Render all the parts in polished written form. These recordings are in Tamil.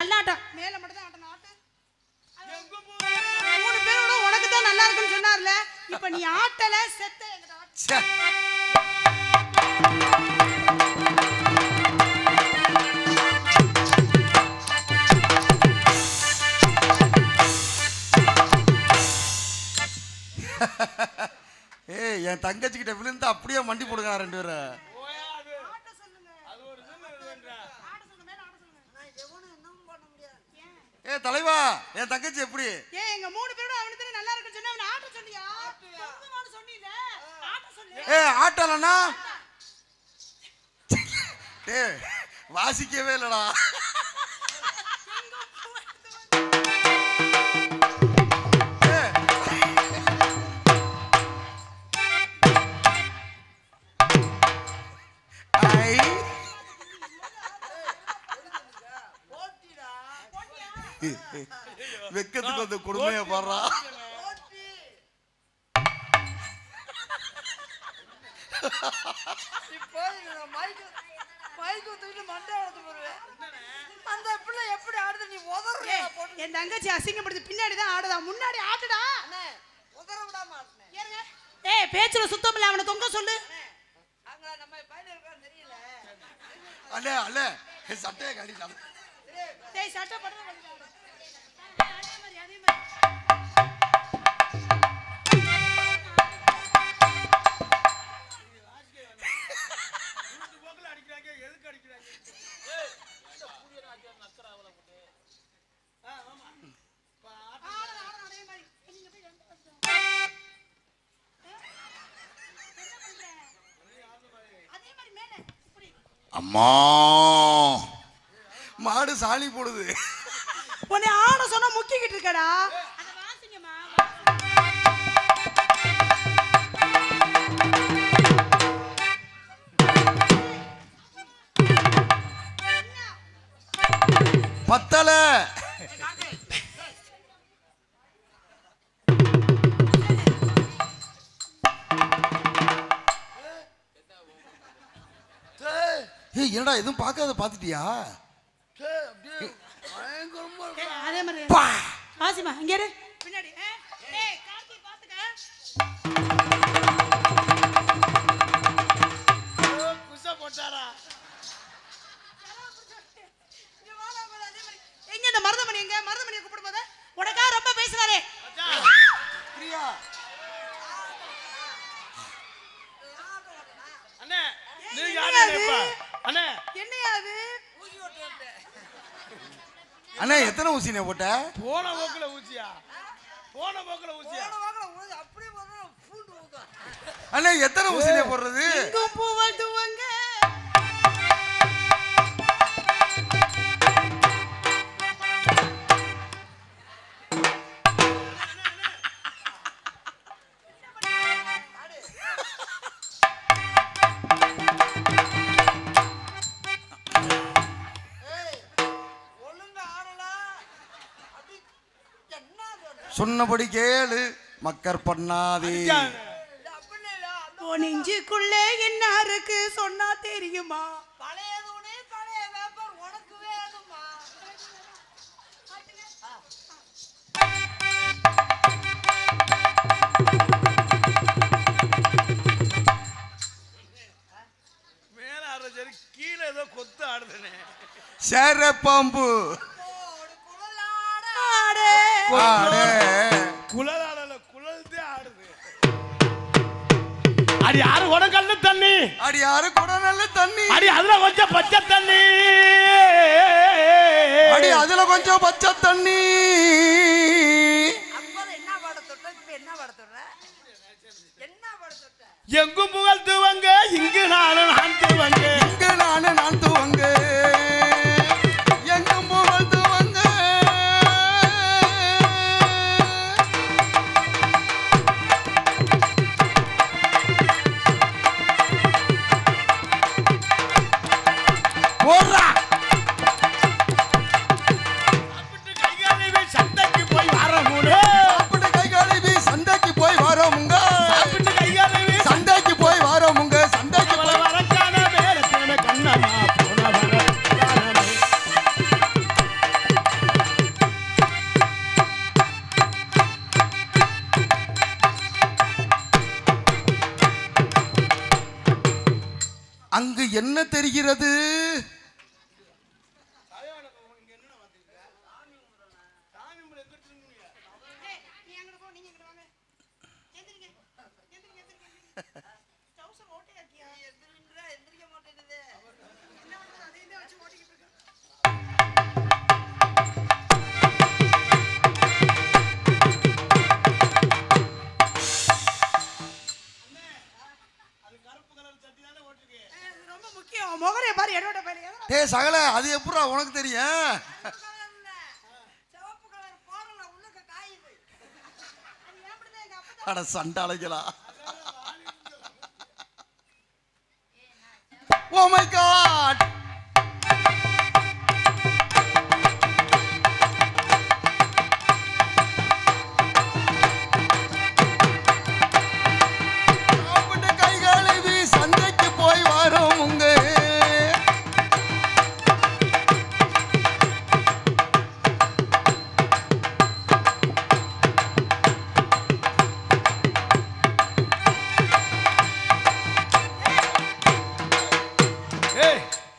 நல்லாட்டம் மேல மட்டும் தான் ஆட்டணும். ஆட்டு 3 பேரோட உனக்கு தான் நல்லா இருக்குன்னு சொன்னார்ல. இப்ப நீ ஆட்டல செத்த எங்கடா. ஏய் என் தங்கச்சி கிட்ட விழுந்து அப்படியே மண்டி போடுங்க 2 பேரும். ஏ தலைவா என் தங்கச்சி எப்படி? ஏ எங்க 3 பேரோட அவனுக்கு தான் நல்லா இருக்குன்னு சொன்னா அவன் ஆட்ட சொன்னியா? சொந்தமானு சொன்னீல. ஆட்ட சொல்லு. ஏ ஆட்டலனா? டேய் வாசிக்கவே இல்லடா. வெக்கத்துக்கு வந்து கொடுமையா பாடுறா. என் தங்கச்சி அசிங்கப்படுத்தி பின்னாடிதான் ஆடுதா, முன்னாடி ஆட்டுடா. ஏய் பேச்சுல சுத்தம் இல்ல, அவனை தொங்க சொல்லு. அல்ல அல்ல சட்டையை கடிச்சான். டேய் சட்டை படுற அதே மாதிரி அடிக்கிறாங்க. எதுக்கு அடிக்கிறாங்க? அம்மா மாடு சாணி போடுது. உன்னை ஆட சொன்னா முக்கிக்கிட்டு இருக்கடா. அத வாசிங்கம்மா. பத்தல என்னடா எதுவும் பார்க்காத பாத்துட்டியா? அதே மாதிரி வாசிமா இங்க இரு பின்னாடி. ஏய் கார்த்தி பாத்துக்க. குசா போட்டாரா? எங்க இந்த மருதமணி எங்க? மருதமணியை கூப்பிடு போத. உனக்கா ரொம்ப பேசுறாரே. பிரியா அண்ணே நீ யாரேப்பா? அண்ணே என்னையா அது? அண்ணே எத்தனை ஊசினே போட்ட? போன போக்குல ஊசியா? போன போக்குல ஊசியா? அப்படியே பூண்டு ஊதா. அண்ணே எத்தனை ஊசினே போடுறது? எங்கும் பூவல் துவங்க. சொன்னபடி கேளு மக்கர் பண்ணாதே. நெஞ்சுக்குள்ள என்ன இருக்கு சொன்னா தெரியுமா? பழைய துணி பழைய பேப்பர் உனக்கு வேணுமா? மேல ஆடுற சரி கீழே ஏதோ கொத்து ஆடுதுனே. சேர பாம்பு குழலாடல குழல்தே ஆடுது. அடி யாரு உடங்கல்ல தண்ணி? அடி யாரு கூட நல்ல தண்ணி? அடி அதுல கொஞ்சம் பச்சை தண்ணி. அடி அதுல கொஞ்சம் பச்சை தண்ணி. எங்கும் புகழ் துவங்க இங்கு நானும் நான் துவங்க. இங்கு நானும் நான் துவங்க. எங்கும் புகழ் துவங்க. போடுறா சந்தைக்கு போய் வர மூணு. கை கழுவி சந்தைக்கு போய் வரோமுங்க. சந்தைக்கு போய் வரோமுங்க. சந்தைக்கு போய் வரக்கான வேற கண்ணம்மா போன வர என்ன தெரிகிறது? ரொம்ப முக்கியம். முகரைய பாரு, என்னோட பாரு. டேய் சகல, அது எப்படா உனக்கு தெரியும்? சிவப்பு கலர் போறல உள்ளக்க காயுது. அது எப்படிதான் எங்க அப்பா அட சண்டாளைகளா. Oh my God. சந்தைக்கு போய் வரோம் உங்க.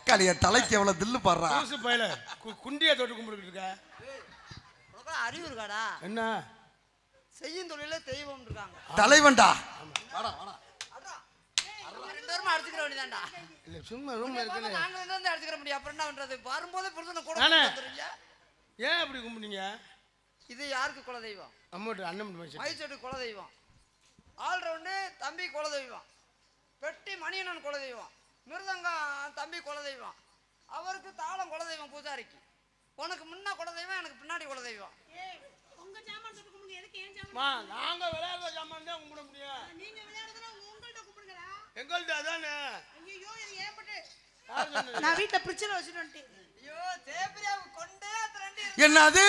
கலிய தலைக்கு எவ்வளவு தில்லு பாடுறா. குண்டியா தொட்டு கும்பிட்டு இருக்க. அறிவு இருக்காடா? என்ன செய்யும் தொழில தெய்வம் இருக்காங்க. தலைவன்டா. அடிச்சுக்கிற வேண்டியதான்டா. இல்ல சும்மா ரூம்ல இருக்கல. நாங்க வந்து அடிச்சுக்கிற முடியும். அப்புறம் என்ன பண்றது? வரும்போது புருஷனை கூட வந்துறீங்க. ஏன் அப்படி கும்பிடுங்க? இது யாருக்கு குல தெய்வம்? அம்மோடு அண்ணன் மச்சான். மைசெட்டு குல தெய்வம். ஆல் ரவுண்டு தம்பி குல தெய்வம். பெட்டி மணியனன் குல தெய்வம். மிருதங்கம் தம்பி குல தெய்வம். அவருக்கு தாளம் குல தெய்வம் பூஜாரிக்கு. உனக்கு முன்ன குல தெய்வம், எனக்கு பின்னாடி குல தெய்வம். உங்க ஜாமான் தொட்டு கும்பிடுங்க. எதுக்கு ஏன் ஜாமான்? நாங்க விளையாடுற ஜாமான் தான் கும்பிட முடியும். நீங்க விளையாடுறதுனா உங்கள்ட்ட கும்பிடுங்கடா. எங்கள்ட்ட அதானே. ஐயோ இது ஏப்பட்டு. நான் வீட்ல பிரிட்ஜ்ல வச்சிட்டு வந்துட்டேன். ஐயோ தேப்ரியாவை கொண்டே அந்த ரெண்டு. என்னது?